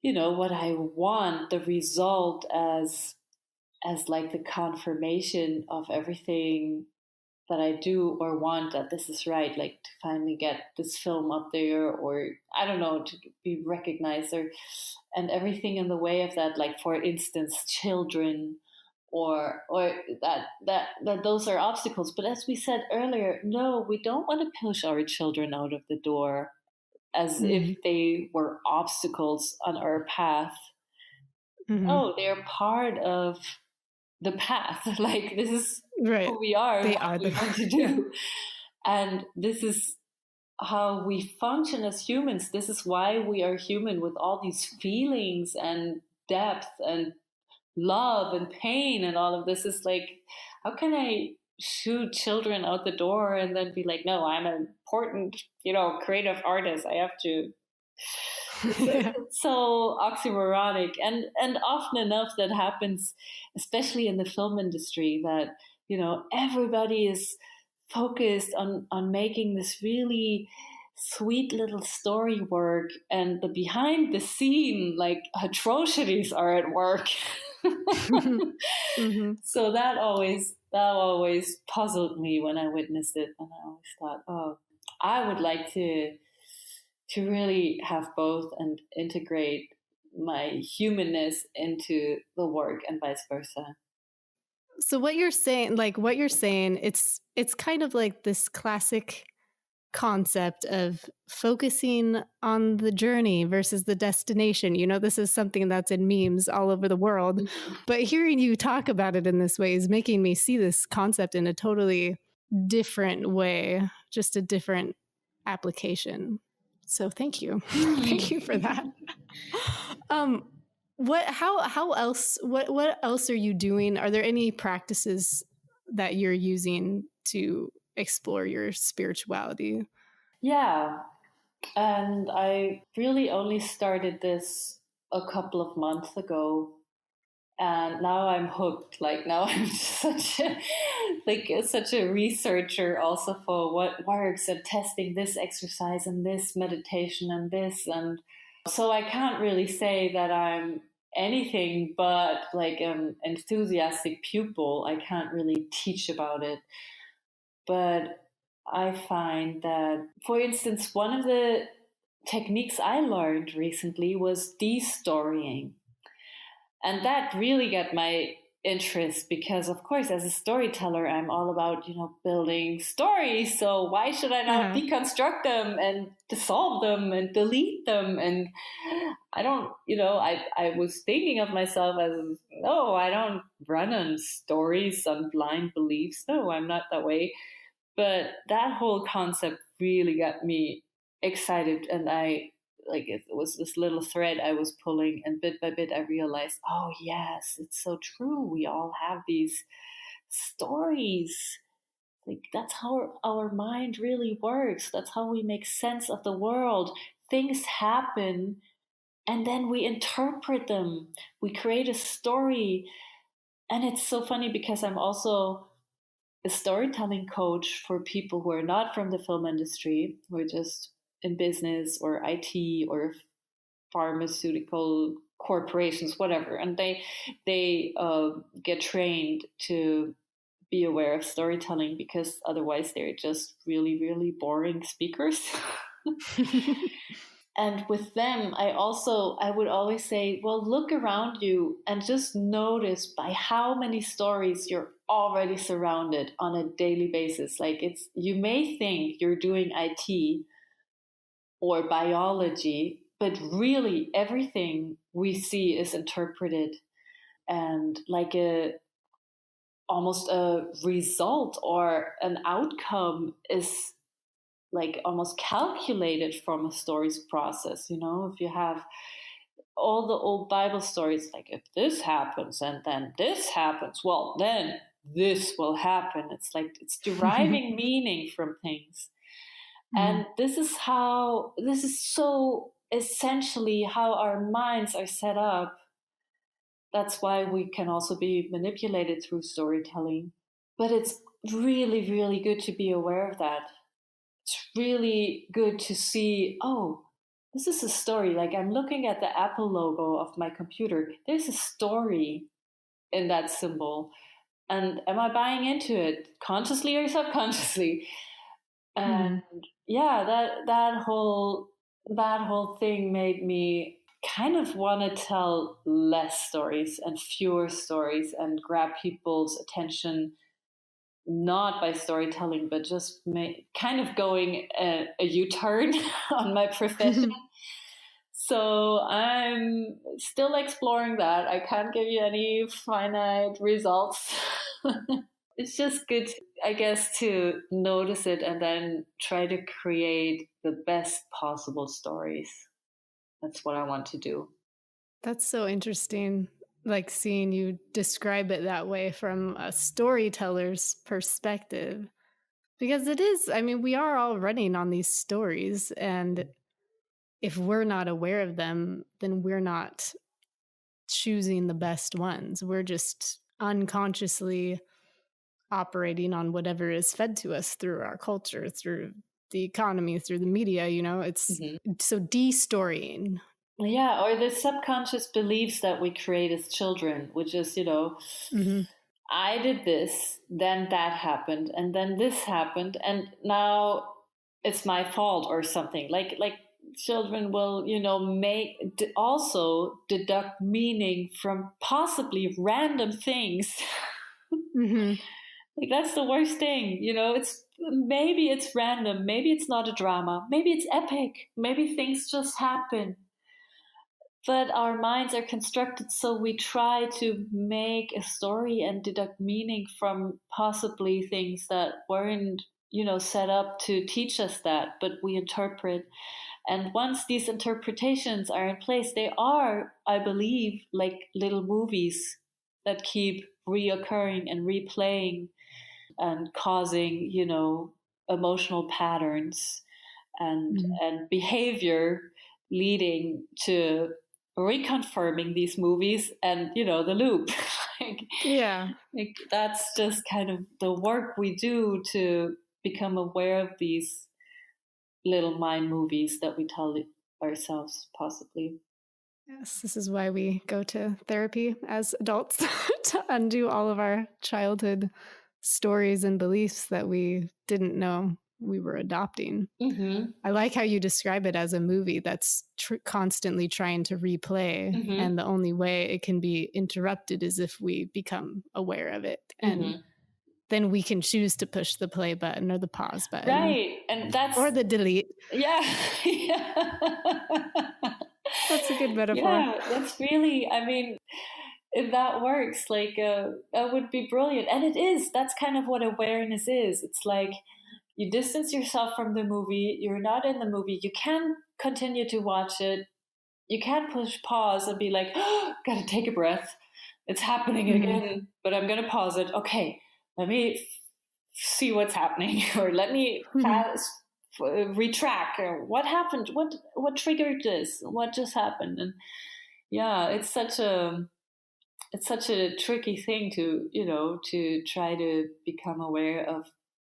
what I want, the result as like the confirmation of everything that I do or want, that this is right, like to finally get this film up there, or I don't know, to be recognized, and everything in the way of that, like for instance, children, or that those are obstacles. But as we said earlier, no, we don't want to push our children out of the door as if they were obstacles on our path. No, they're part of the path. Like, this is Right. who we are, They what are we the want to do. And this is how we function as humans. This is why we are human, with all these feelings and depth and love and pain and all of this. Is like, how can I shoot children out the door and then be like, no, I'm an important, creative artist. I have to. It's so oxymoronic, and often enough that happens, especially in the film industry, that everybody is focused on making this really sweet little story work, and the behind the scene like atrocities are at work. So that always puzzled me when I witnessed it, and I always thought, oh, I would like to really have both and integrate my humanness into the work and vice versa. So what you're saying, it's kind of like this classic concept of focusing on the journey versus the destination. This is something that's in memes all over the world, but hearing you talk about it in this way is making me see this concept in a totally different way, just a different application. So thank you. Thank you for that. What else are you doing? Are there any practices that you're using to explore your spirituality? Yeah. And I really only started this a couple of months ago. And now I'm hooked. Like, now I'm such a researcher also for what works, and testing this exercise and this meditation and this. And so I can't really say that I'm anything but like an enthusiastic pupil. I can't really teach about it. But I find that, for instance, one of the techniques I learned recently was de-storying. And that really got my interest because, of course, as a storyteller, I'm all about, building stories. So why should I not deconstruct them and dissolve them and delete them? And I don't, I was thinking of myself as, no, I don't run on stories, on blind beliefs. No, I'm not that way. But that whole concept really got me excited, and it was this little thread I was pulling, and bit by bit I realized, oh yes, it's so true. We all have these stories Like, that's how our mind really works. That's how we make sense of the world. Things happen and then we interpret them. We create a story. And it's so funny because I'm also a storytelling coach for people who are not from the film industry, who are just in business or IT or pharmaceutical corporations, whatever. And they get trained to be aware of storytelling, because otherwise they're just really, really boring speakers. And with them, I would always say, well, look around you and just notice by how many stories you're already surrounded on a daily basis. Like, you may think you're doing IT or biology, but really everything we see is interpreted, and like almost a result or an outcome is like almost calculated from a story's process. If you have all the old Bible stories, like, if this happens and then this happens, well, then this will happen. It's like it's deriving meaning from things. And this is so essentially how our minds are set up. That's why we can also be manipulated through storytelling. But it's really, really good to be aware of that. It's really good to see, oh, this is a story. Like, I'm looking at the Apple logo of my computer. There's a story in that symbol. And am I buying into it consciously or subconsciously? And yeah, that whole thing made me kind of want to tell less stories and fewer stories and grab people's attention, not by storytelling, but just kind of going a U-turn on my profession. So I'm still exploring that. I can't give you any finite results. It's just good, I guess, to notice it and then try to create the best possible stories. That's what I want to do. That's so interesting, like seeing you describe it that way from a storyteller's perspective. Because it is, I mean, we are all running on these stories, and if we're not aware of them, then we're not choosing the best ones. We're just unconsciously operating on whatever is fed to us through our culture, through the economy, through the media. It's so de-storying. Yeah, or the subconscious beliefs that we create as children, which is, I did this, then that happened, and then this happened, and now it's my fault or something. Like children will, also deduct meaning from possibly random things. Like, that's the worst thing, maybe it's random, maybe it's not a drama, maybe it's epic, maybe things just happen. But our minds are constructed so we try to make a story and deduct meaning from possibly things that weren't, set up to teach us that, but we interpret. And once these interpretations are in place, they are, I believe, like little movies that keep reoccurring and replaying and causing, emotional patterns and behavior leading to reconfirming these movies and, the loop. Like, that's just kind of the work we do to become aware of these little mind movies that we tell ourselves, possibly. Yes, this is why we go to therapy as adults to undo all of our childhood stories and beliefs that we didn't know we were adopting. I like how you describe it as a movie that's constantly trying to replay, and the only way it can be interrupted is if we become aware of it. And then we can choose to push the play button or the pause button. Right. And that's... Or the delete. Yeah. That's a good metaphor. Yeah, that's really, I mean, if that works, like, that would be brilliant. And it is. That's kind of what awareness is. It's like you distance yourself from the movie. You're not in the movie. You can continue to watch it. You can't push pause and be like, oh, gotta take a breath. It's happening again, but I'm going to pause it. Okay, let me see what's happening, or let me retract, or what happened, what triggered this, what just happened. And yeah, it's such a tricky thing to, to try to become aware of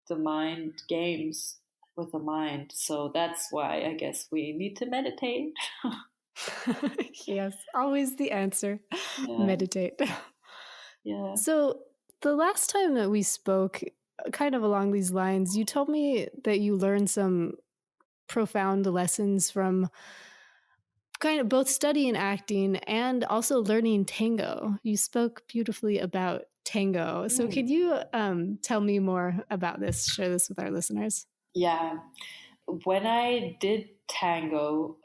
the mind games with the mind. So that's why I guess we need to meditate. Yes, always the answer. Yeah. Meditate. Yeah. So the last time that we spoke, kind of along these lines, you told me that you learned some profound lessons from kind of both studying acting and also learning tango. You spoke beautifully about tango. So could you tell me more about this, share this with our listeners? Yeah. When I did tango,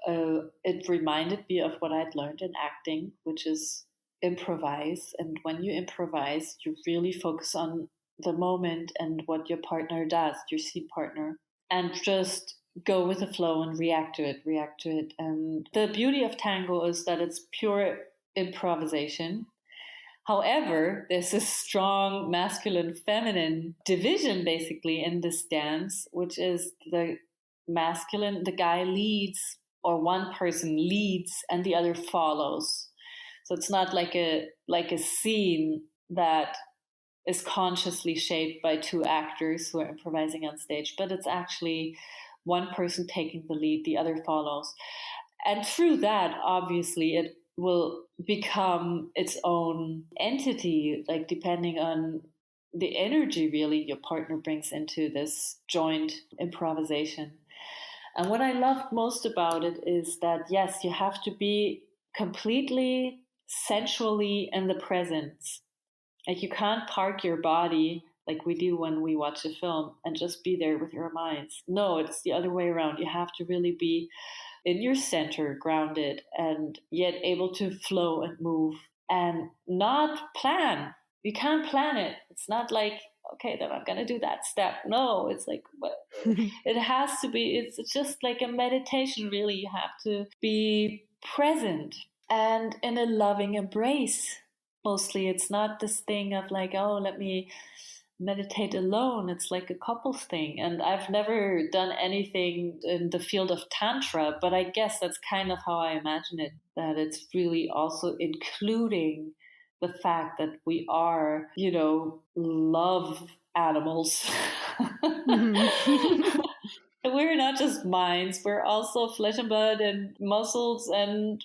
it reminded me of what I'd learned in acting, which is improvise. And when you improvise, you really focus on the moment and what your partner does, your scene partner, and just go with the flow and react to it. And the beauty of tango is that it's pure improvisation. However, there's a strong masculine feminine division basically in this dance, which is the masculine, the guy leads, or one person leads and the other follows. So it's not like a scene that is consciously shaped by two actors who are improvising on stage, but it's actually one person taking the lead, the other follows. And through that, obviously, it will become its own entity, like depending on the energy really your partner brings into this joint improvisation. And what I loved most about it is that, yes, you have to be completely sensually in the presence. Like you can't park your body like we do when we watch a film and just be there with your minds. No, it's the other way around. You have to really be in your center, grounded, and yet able to flow and move and not plan. You can't plan it. It's not like, okay, then I'm going to do that step. No, it's like, it has to be, it's just like a meditation, really. You have to be present and in a loving embrace. Mostly it's not this thing of like, oh, let me meditate alone. It's like a couples thing. And I've never done anything in the field of Tantra, but I guess that's kind of how I imagine it, that it's really also including the fact that we are, love animals. Mm-hmm. We're not just minds, we're also flesh and blood and muscles and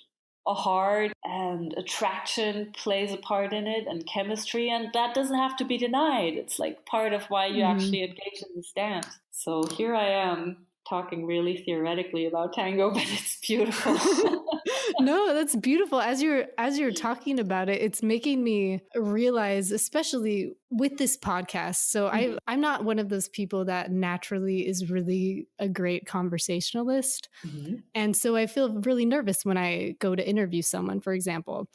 a heart, and attraction plays a part in it, and chemistry, and that doesn't have to be denied. It's like part of why you actually engage in this dance. So here I am talking really theoretically about tango, but it's beautiful. No, that's beautiful. As you're talking about it, it's making me realize, especially with this podcast. So I'm not one of those people that naturally is really a great conversationalist. Mm-hmm. And so I feel really nervous when I go to interview someone, for example.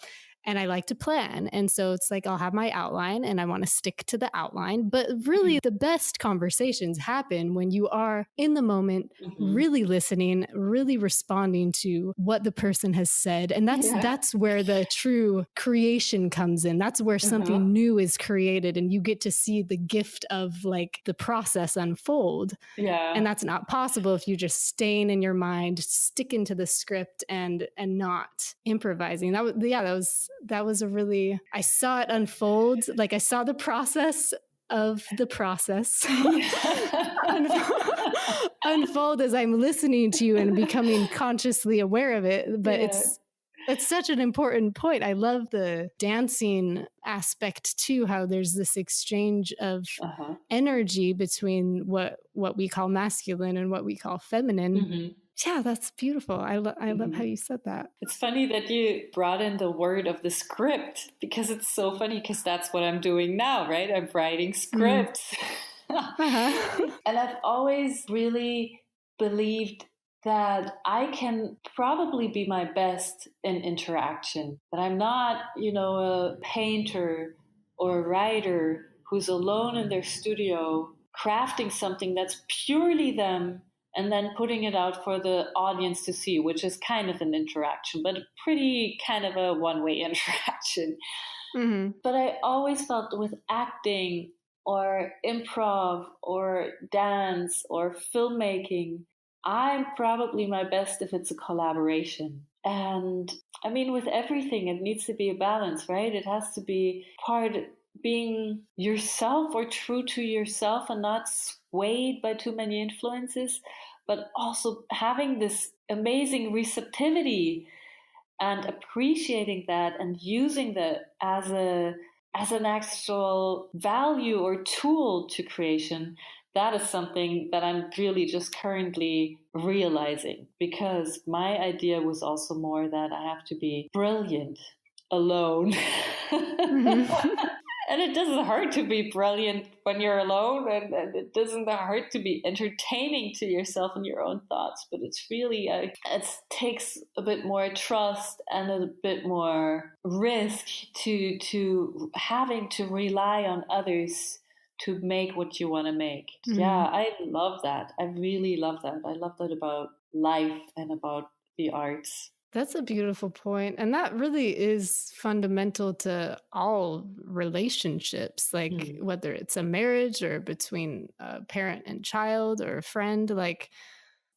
And I like to plan. And so it's like, I'll have my outline and I want to stick to the outline. But really, the best conversations happen when you are in the moment, really listening, really responding to what the person has said. And that's where the true creation comes in. That's where something new is created and you get to see the gift of like the process unfold. Yeah. And that's not possible if you're just staying in your mind, sticking to the script and not improvising. That was a really, I saw it unfold. Like I saw the process of the process unfold as I'm listening to you and becoming consciously aware of it. But it's such an important point. I love the dancing aspect too, how there's this exchange of energy between what we call masculine and what we call feminine. Mm-hmm. Yeah, that's beautiful. I love how you said that. It's funny that you brought in the word of the script, because it's so funny, because that's what I'm doing now, right? I'm writing scripts. And I've always really believed that I can probably be my best in interaction, that I'm not, a painter or a writer who's alone in their studio crafting something that's purely them and then putting it out for the audience to see, which is kind of an interaction, but a pretty kind of a one-way interaction. Mm-hmm. But I always felt with acting, or improv or dance or filmmaking, I'm probably my best if it's a collaboration. And I mean, with everything, it needs to be a balance, right? It has to be part being yourself or true to yourself and not swayed by too many influences, but also having this amazing receptivity and appreciating that and using that as an actual value or tool to creation. That is something that I'm really just currently realizing, because my idea was also more that I have to be brilliant alone. Mhm. And it doesn't hurt to be brilliant when you're alone, and it doesn't hurt to be entertaining to yourself and your own thoughts. But it's really, it takes a bit more trust and a bit more risk to having to rely on others to make what you want to make. Yeah, I love that. I really love that. I love that about life and about the arts. That's a beautiful point. And that really is fundamental to all relationships, like whether it's a marriage or between a parent and child or a friend, like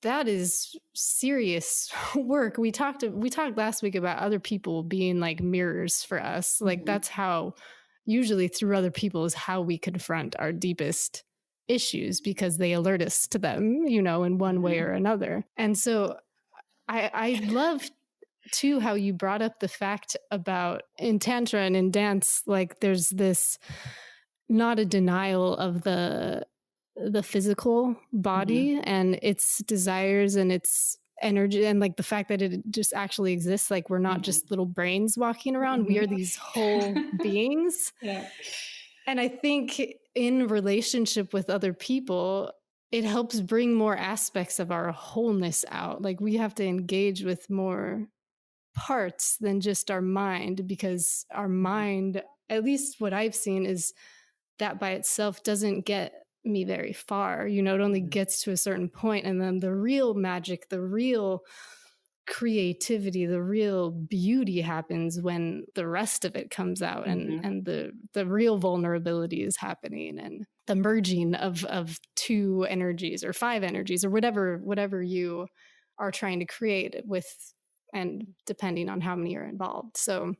that is serious work. We talked last week about other people being like mirrors for us. Like that's how usually through other people is how we confront our deepest issues, because they alert us to them, you know, in one way or another. And so I love too how you brought up the fact about in tantra and in dance, like there's this not a denial of the physical body and its desires and its energy, and like the fact that it just actually exists. Like we're not just little brains walking around, we are these whole beings. Yeah. And I think in relationship with other people, it helps bring more aspects of our wholeness out. Like we have to engage with more parts than just our mind, because our mind, at least what I've seen, is that by itself doesn't get me very far. You know, it only gets to a certain point, and then the real magic, the real creativity, the real beauty happens when the rest of it comes out, and the real vulnerability is happening, and the merging of two energies or five energies or whatever you are trying to create with, and depending on how many are involved. So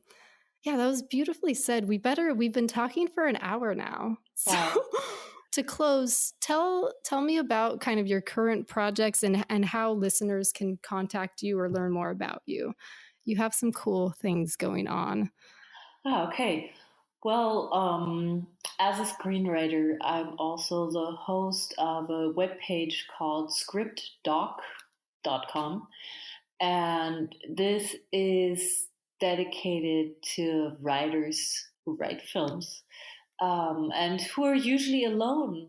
yeah, that was beautifully said. We've been talking for an hour now. Wow. So to close, tell me about kind of your current projects and how listeners can contact you or learn more about you. You have some cool things going on. Oh, okay. Well, as a screenwriter, I'm also the host of a webpage called scriptdoc.com. And this is dedicated to writers who write films, and who are usually alone,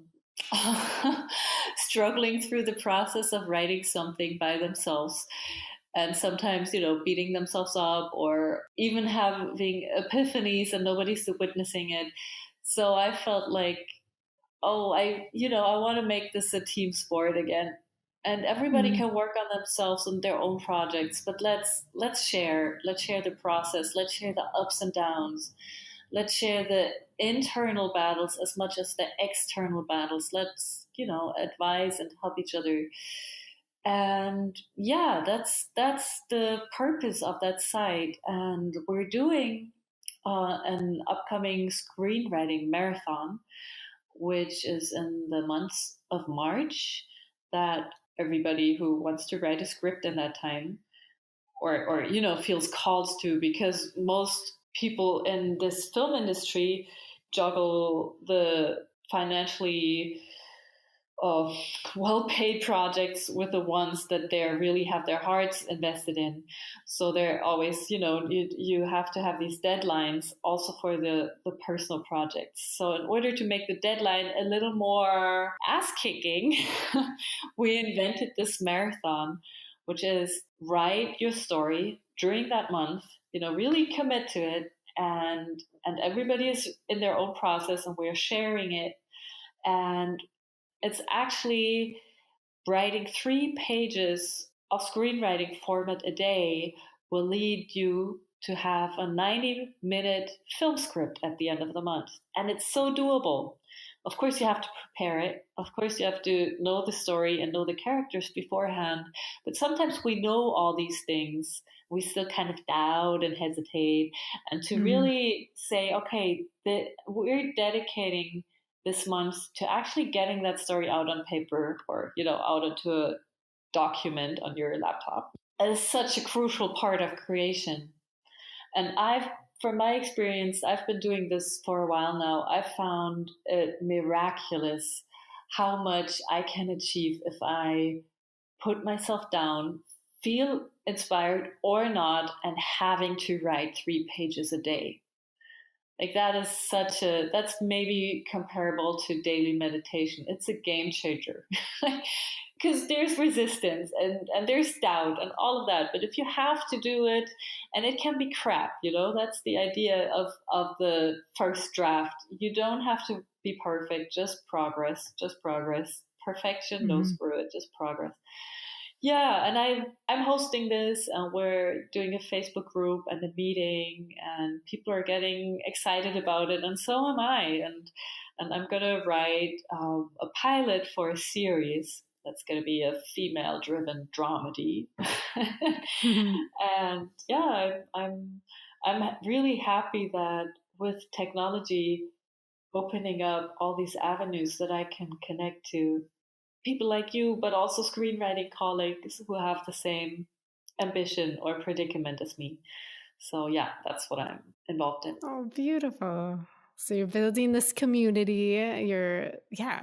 struggling through the process of writing something by themselves. And sometimes, beating themselves up or even having epiphanies and nobody's witnessing it. So I felt like, I want to make this a team sport again. And everybody can work on themselves and their own projects, but let's share the process. Let's share the ups and downs. Let's share the internal battles as much as the external battles. Let's, advise and help each other. And yeah, that's the purpose of that site. And we're doing an upcoming screenwriting marathon, which is in the months of March, that everybody who wants to write a script in that time or feels called to, because most people in this film industry juggle the financially well-paid projects with the ones that they really have their hearts invested in. So they're always, you have to have these deadlines also for the personal projects. So in order to make the deadline a little more ass-kicking, we invented this marathon, which is write your story during that month, really commit to it. And everybody is in their own process, and we're sharing it. And it's actually writing 3 pages of screenwriting format a day will lead you to have a 90-minute film script at the end of the month. And it's so doable. Of course, you have to prepare it. Of course, you have to know the story and know the characters beforehand. But sometimes we know all these things. We still kind of doubt and hesitate. And to really say, okay, we're dedicating this month to actually getting that story out on paper or, out onto a document on your laptop is such a crucial part of creation. And from my experience, I've been doing this for a while now. I've found it miraculous how much I can achieve if I put myself down, feel inspired or not, and having to write 3 pages a day. Like that's maybe comparable to daily meditation. It's a game changer. Because there's resistance and there's doubt and all of that. But if you have to do it, and it can be crap, that's the idea of the first draft. You don't have to be perfect, just progress. Perfection, no screw it, just progress. Yeah, and I'm hosting this, and we're doing a Facebook group and a meeting, and people are getting excited about it, and so am I. And I'm going to write a pilot for a series. That's going to be a female-driven dramedy. And yeah, I'm really happy that with technology opening up all these avenues that I can connect to people like you, but also screenwriting colleagues who have the same ambition or predicament as me. So yeah, that's what I'm involved in. Oh, beautiful. So you're building this community.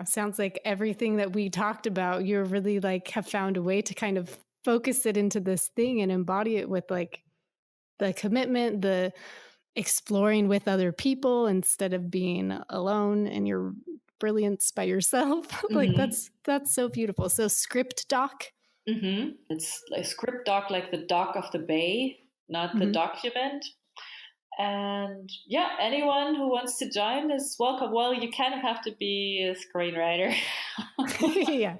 Sounds like everything that we talked about, you're really have found a way to kind of focus it into this thing and embody it with the commitment, the exploring with other people instead of being alone in your brilliance by yourself. That's so beautiful. So script doc. It's a script doc, like the dock of the bay, not the document. And yeah, anyone who wants to join is welcome. Well, you kind of have to be a screenwriter. Yeah.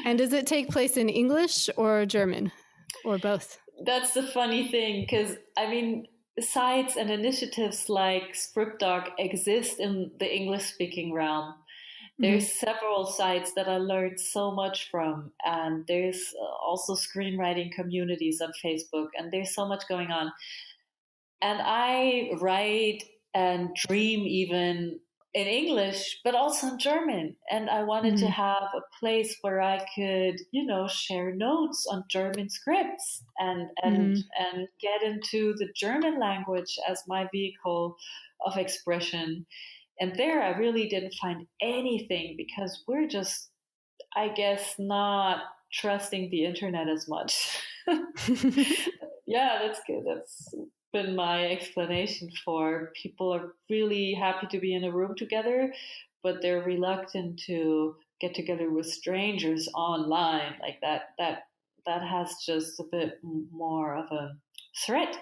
And does it take place in English or German or both? That's the funny thing, because sites and initiatives like ScriptDoc exist in the English-speaking realm. There's several sites that I learned so much from, and there's also screenwriting communities on Facebook, and there's so much going on. And I write and dream even in English, but also in German. And I wanted to have a place where I could, share notes on German scripts and get into the German language as my vehicle of expression. And there I really didn't find anything, because we're just, I guess, not trusting the internet as much. Yeah, that's good. That's been my explanation for people are really happy to be in a room together, but they're reluctant to get together with strangers online like that. That has just a bit more of a threat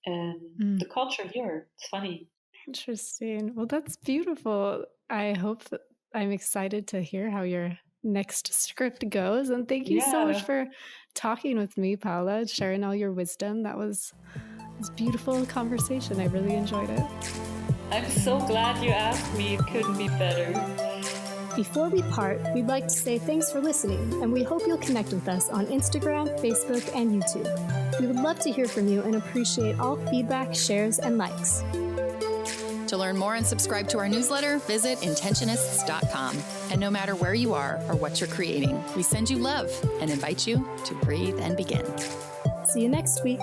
in the culture here. It's funny. Interesting. Well, that's beautiful. I'm excited to hear how your next script goes. And thank you so much for talking with me, Paula, sharing all your wisdom. That was a beautiful conversation. I really enjoyed it. I'm so glad you asked me. It couldn't be better. Before we part, we'd like to say thanks for listening, and we hope you'll connect with us on Instagram, Facebook, and YouTube. We would love to hear from you and appreciate all feedback, shares, and likes. To learn more and subscribe to our newsletter, visit Intentionists.com. And no matter where you are or what you're creating, we send you love and invite you to breathe and begin. See you next week.